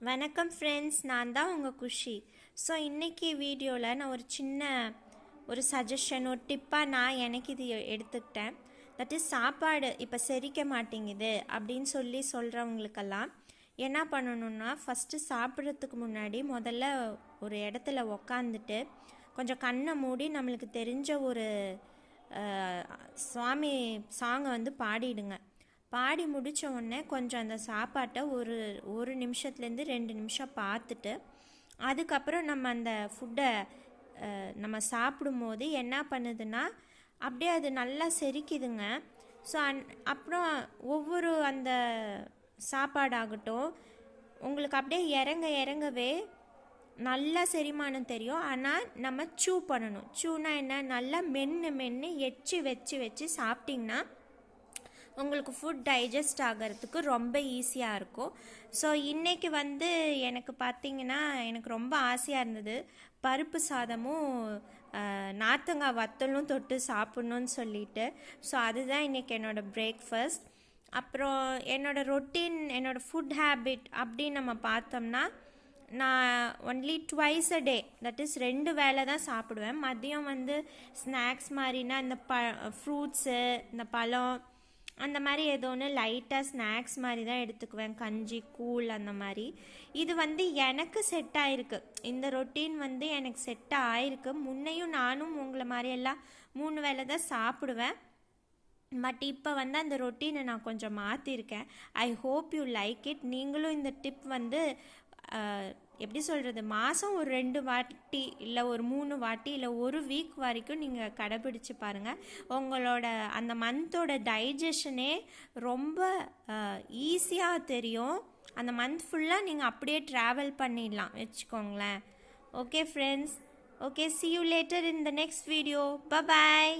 வணக்கம் ஃப்ரெண்ட்ஸ், நான் தான் உங்கள் குஷி. ஸோ இன்றைக்கி வீடியோவில் நான் ஒரு சஜஷன், ஒரு டிப்பாக நான் எனக்கு இது எடுத்துக்கிட்டேன். தட் இஸ், சாப்பாடு இப்போ செரிக்க மாட்டேங்குது அப்படின்னு சொல்கிறவங்களுக்கெல்லாம் என்ன பண்ணணுன்னா, ஃபஸ்ட்டு சாப்பிட்றதுக்கு முன்னாடி முதல்ல ஒரு இடத்துல உக்காந்துட்டு கொஞ்சம் கண்ணை மூடி நம்மளுக்கு தெரிஞ்ச ஒரு சுவாமி சாங்கை பாடிடுங்க. பாடி முடித்த உடனே கொஞ்சம் அந்த சாப்பாட்டை ஒரு நிமிஷத்துலேருந்து 2 நிமிஷம் பார்த்துட்டு, அதுக்கப்புறம் நம்ம அந்த ஃபுட்டை நம்ம சாப்பிடும்போது என்ன பண்ணுதுன்னா, அப்படியே அது நல்லா செரிக்குதுங்க. ஸோ அப்புறம் ஒவ்வொரு அந்த சாப்பாடாகட்டும் உங்களுக்கு அப்படியே இறங்கவே நல்லா செரிமானம் தெரியும். ஆனால் நம்ம சூ பண்ணணும். சூனா என்ன, நல்லா மென்று எச்சி வச்சு சாப்பிட்டிங்கன்னா உங்களுக்கு ஃபுட் டைஜஸ்ட் ஆகிறதுக்கு ரொம்ப ஈஸியாக இருக்கும். ஸோ இன்றைக்கி எனக்கு பார்த்திங்கன்னா எனக்கு ரொம்ப ஆசையாக இருந்தது. பருப்பு சாதமும் நார்த்தங்காய் வத்தலும் தொட்டு சாப்பிட்ணுன்னு சொல்லிட்டு. ஸோ அதுதான் இன்றைக்கி என்னோடய பிரேக்ஃபாஸ்ட். அப்புறம் என்னோடய ரொட்டீன், என்னோடய ஃபுட் ஹேபிட் அப்படின்னு நம்ம பார்த்தோம்னா, நான் only twice a day, that is 2 வேளை தான் சாப்பிடுவேன். மதியம் ஸ்நாக்ஸ் மாதிரினா இந்த ஃப்ரூட்ஸு, இந்த பழம் அந்த மாதிரி ஏதோ ஒன்று லைட்டாக ஸ்நாக்ஸ் மாதிரி தான் எடுத்துக்குவேன். கஞ்சி, கூழ் அந்த மாதிரி. இது எனக்கு செட் ஆகிருக்கு. இந்த ரொட்டீன் எனக்கு செட் ஆகிருக்கு. முன்னையும் நானும் உங்களை மாதிரியெல்லாம் 3 வேளை தான் சாப்பிடுவேன். பட் இப்போ அந்த ரொட்டீனை நான் கொஞ்சம் மாற்றிருக்கேன். I hope you like it. நீங்களும் இந்த டிப் எப்படி சொல்கிறது, மாதம் ஒரு 2 வாட்டி இல்லை ஒரு 3 வாட்டி இல்லை ஒரு வீக் வரைக்கும் நீங்கள் கடைப்பிடிச்சு பாருங்கள். உங்களோட அந்த மந்தோட டைஜஷனே ரொம்ப ஈஸியாக தெரியும். அந்த மந்த் ஃபுல்லாக நீங்கள் அப்படியே ட்ராவல் பண்ணிடலாம் வச்சுக்கோங்களேன். Okay friends, okay, see you later in the next video. Bye bye.